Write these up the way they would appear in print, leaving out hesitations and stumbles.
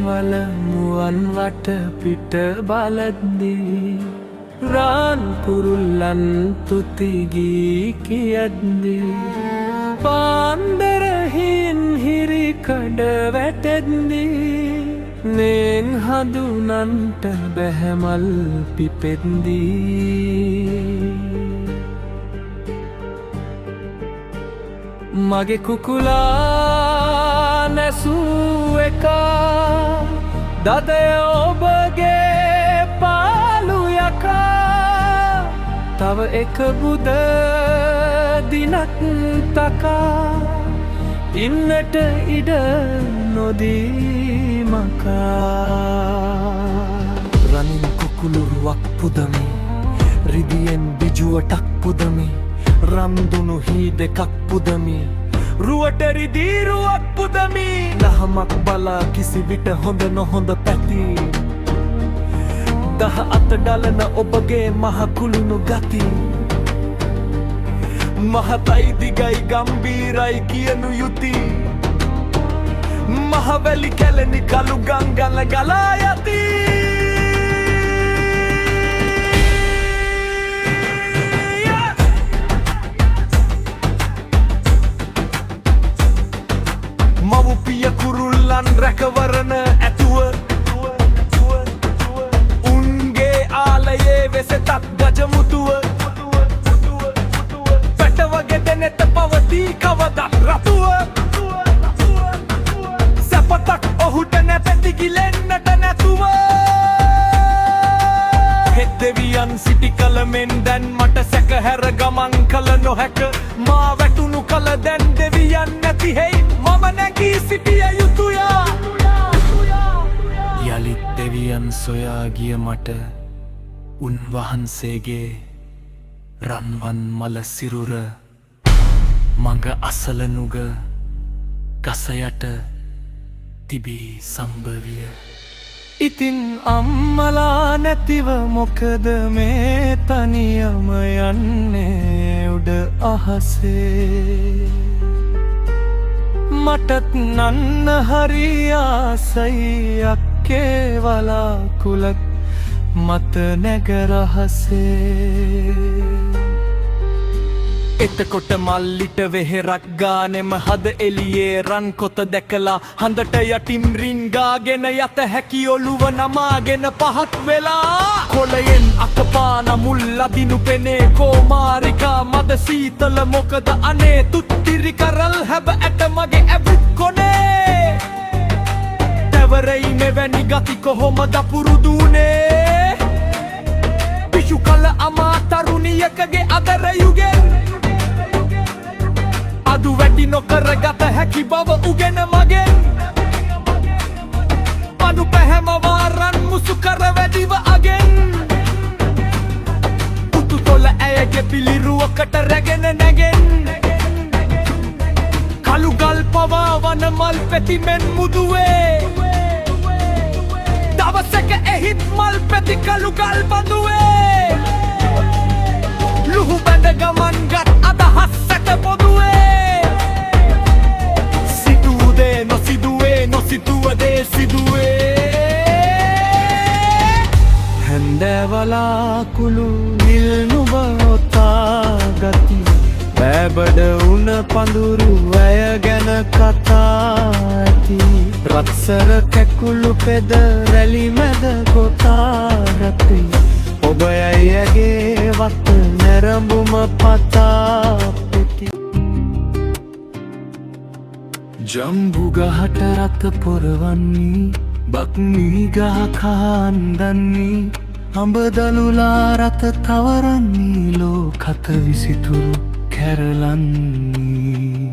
වල මුවන් වට පිට බලද්දී රාන් කුරුල්ලන් තුතිගී කියද්දී පාන්දරහින් හිරිකඩ වැටෙද්දී නෙන් හඳුනන්ට බැහැමල් පිපෙද්දී මගේ කුකුලා නැසූ එකා දදය ඔබගේ පාලු යකා තව එක බුද දිනක් තකා ඉන්නට ඉඩ නොදී මකා රනින් කුකුළුරුවක් පුදමි රිදියෙන් බිජුවටක් පුදමි රම්දුනු හී දෙකක් පුදමි රුවට රිදීරුවක් පුදමි දහමක් බලා කිසි විට හොඳ නොහොඳ පැති දහ අත ඩලන ඔබගේ මහකුළුණු ගති මහතයි දිගයි ගම්බීරයි කියනු යුති මහවැලි කැලෙනි කළු ගංගල ගලා යති මවුපිය කුරුල්ලන් රැකවරණ ඇතුව උන්ගේ ආලයේ වෙසෙතත් ගජමුතුව පැටවගේ දෙනෙත පවතිී කවදත් රතුව සැපතක් ඔහුට නැපැතිගිලෙන්නට නැතුව හෙත් දෙවියන් සිටි කලමෙන් දැන් මට සැකහැර ගමන් කළ නොහැක මා වැටුණු කල දැන් දෙවියන් නැති හෙයි මම නැගී සිටිය යුතුයා යළිත් දෙවියන් සොයා ගිය මට උන්වහන්සේගේ රන්වන් මල සිරුර මඟ අසල නුග ගසයට තිබී සම්භවිය ඉතින් අම්මලා නැතිව මොකද මේ තනියම යන්නේ උඩ අහසේ මටත් නන්න හරි ආසයි අක්කේ වලාකුලක් මත නැග රහසේ එතකොට මල්ලිට වෙහෙරක් ගානෙම හද එලියේ රන් කොත දැකලා හඳට යටින් රින් ගාගෙන යත හැකි ඔළුව නමාගෙන පහත් වෙලා කොළයෙන් අකපාන මුල් අදිනු පෙනේ කෝමාරිකා මද සීතල මොකද අනේ තුත්තිරි කරල් හැබ ඇට මගේ ඇවිත් කොනේ තැවරයි මෙවැනි ගති කොහොමද පුරුදුනේ පිෂු කල අමා තරුණියකගේ අදර යුගෙන් අදු වැටි නොකරගත හැකි බව උගෙන මගෙන් අනු පැහැම වාරන් මුසු කර වැඩිව අගෙන් උතු තොල ඇයගේ පිළිරුවකට රැගෙන නැගෙන් කළු ගල් පවා වන මල් පැතිමෙන් මුදුවේ දවසක එහිත් මල් පැති කළු ගල් බඳුවේ ලුහු බැඳ ගමන් ගත් අදහස් සැට පොදුවේ නොසිදුවදේ සිදුවේ හැන්දෑවලාකුළු නිල් නුබොතා ගති බෑබඩ උන පඳුරු ඇය ගැන කතා ඇති රත්සර කැකුළු පෙද රැලි මැද ගොතා රැපි ඔබ ඇයගේ වත නැරඹුම පතා පෙති ජම්බුගහට රත පොරවන්නේ බක්මී ගහ කාන්දන්නේ අඹදළුලා රත තවරන්නේ ලෝකත විසිතුරු කැරලන්නේ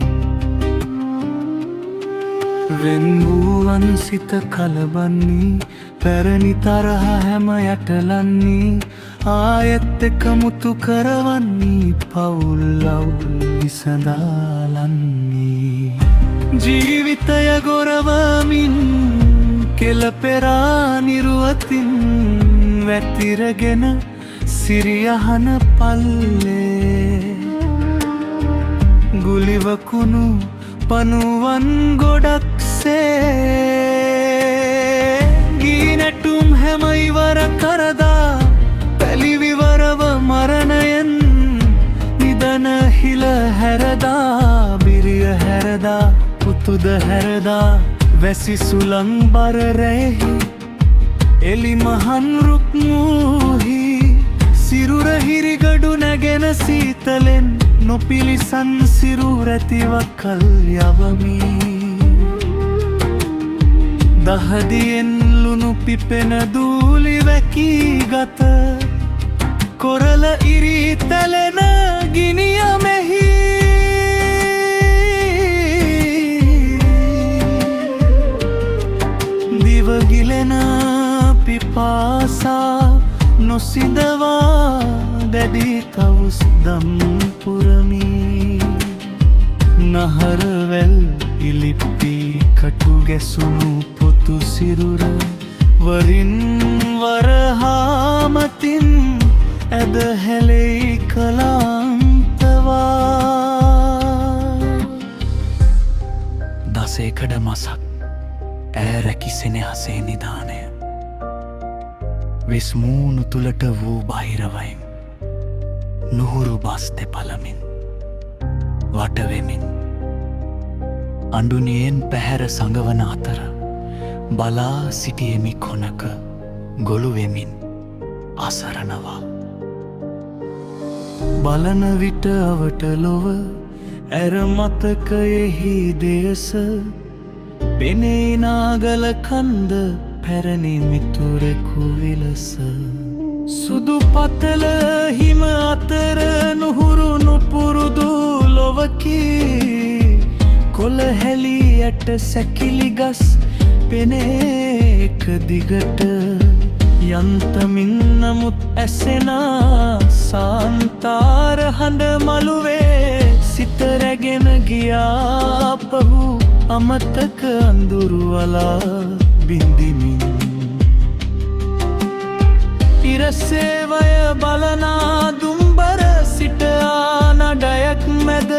වෙන් වූවන් සිත කලබන්නේ පැරණි තරහ හැම යටලන්නේ ආයෙත් එක මුතු කරවන්නේ පවුල් අවුල් විසඳාලන්නේ ජීවිතය ගොරවමින් කෙලපෙරා නිරුවතින් වැතිරගෙන සිරියහන පල්ලේ ගුලිවකුණු පනුවන් ගොඩක්සේ හැම ඉවර කරදා පැලිවිවරව මරණයෙන් නිදන හිල හැරදා බිරිය හැරදා පුතුද හැරදා වැසි සුළං බර රැයෙහි එලි මහන් රුක් මූහි සිරුර හිරිගඩු නැගෙන සීතලෙන් නොපිලිසන් සිරුර ඇතිවක් කල් යවමි දහදියෙන් ලුණු පිපෙන දූලි වැකී ගත කොරල ඉරි තැලෙන ගිනියමෙහි දිවගිලෙන පිපාසා නොසිඳවා දැඩි තවුස් දම් පුරමි නහරවැල් ඉලිප්පි කටු ගැසුණු පොතු සිරුර වරින් වරහාමතින් ඇද හැලෙයි කලාන්තවා දසේකඩ මසක් ඈ රැකි සෙනෙහසේ නිධානය විස්මූණු තුළට වූ බහිරවයින් නුහුරු බස් දෙපලමින් වටවෙමින් අඩුනියෙන් පැහැර සඟවන අතර බලා සිටියෙමි කොනක ගොළුවෙමින් අසරනවා බලන විට අවට ලොව ඇර මතකයෙහි දෙයස පෙනෙයි නාගල කන්ද පැරණි මිතුරෙකු විලස සුදු පතල හිම අතර නුහුරු නුපුරුදු ලොවකි කොළ හැලි යට සැකිලි ගස් පෙනේක දිගට යන්තමින් නමුත් ඇසෙනා සාන්තාර හඬ මළුවේ සිත රැගෙන ගියා පහු අමතක අඳුරුවලා බින්දිමින් ඉරසේවය බලනා දුම්බර සිට ආනඩයක් මැද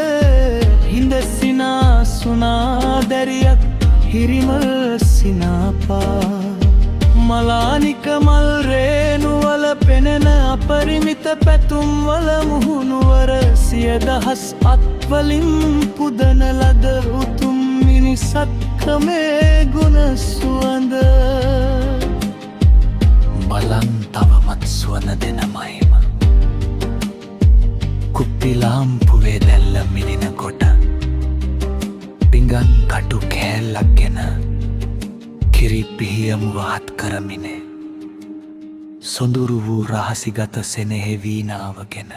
හිඳසිනා සුනා දැරියක් හිරිම සිනාපා මලානික මල් රේනුවල පෙනෙන අපරිමිත පැතුම්වල මුහුණුවර සියදහස් අත්වලින් පුදන ලද උතුම් මිනිසත්කමේ ගුණ සුවඳ බලන් තවමත් සුවඳ දෙනමයිම කුප්පිලාම්පුවේ දැල්ල මිනින කොට පිඟන් කටු කෑල්ලක් ගෙන කිරි පිහියම් වාත් කරමිනේ සොඳුරු වූ රහසිගත සෙනෙහෙ වීණාවගෙන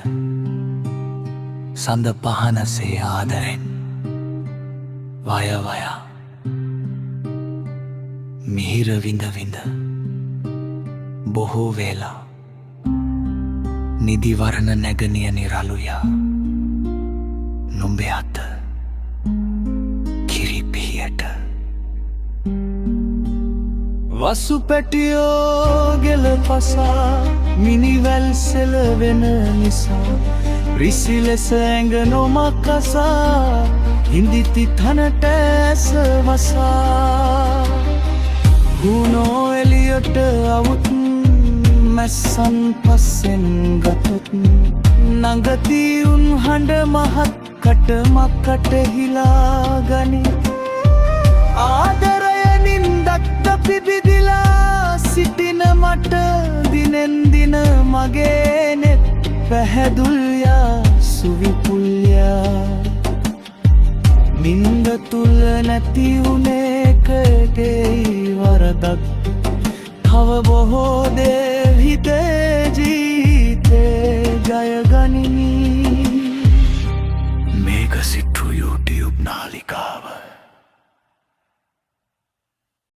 සඳ පහනසේ ආදරෙන් වයවයා මිහිර විඳ විඳ බොහෝ වේලා නිදිවරණ නැගනිය නිරලුයා නුඹේ අත කිරිපියට වසු පැටියෝ ගෙල පසා මිනිවැල් සෙලවෙන නිසා රිසි ලෙස ඇඟ නොමකසා හිඳිති තනට ඇස වසා හුනෝ එලියට අවුත් මැස්සන් පස්සෙන් ගතොත් නඟතිඋන් හඬ මහත් කටමකට හිලා ගනි ආදරයනින් දක්ත පිබිදිලා සිටින මට දිනෙන් දින මගේ නෙත් පැහැදුල්යා සුවිපුල්යා මින්ද තුල නැති උනේකගේ වරදක් තව බොහෝ දේ හිතේ ජීතේ ජය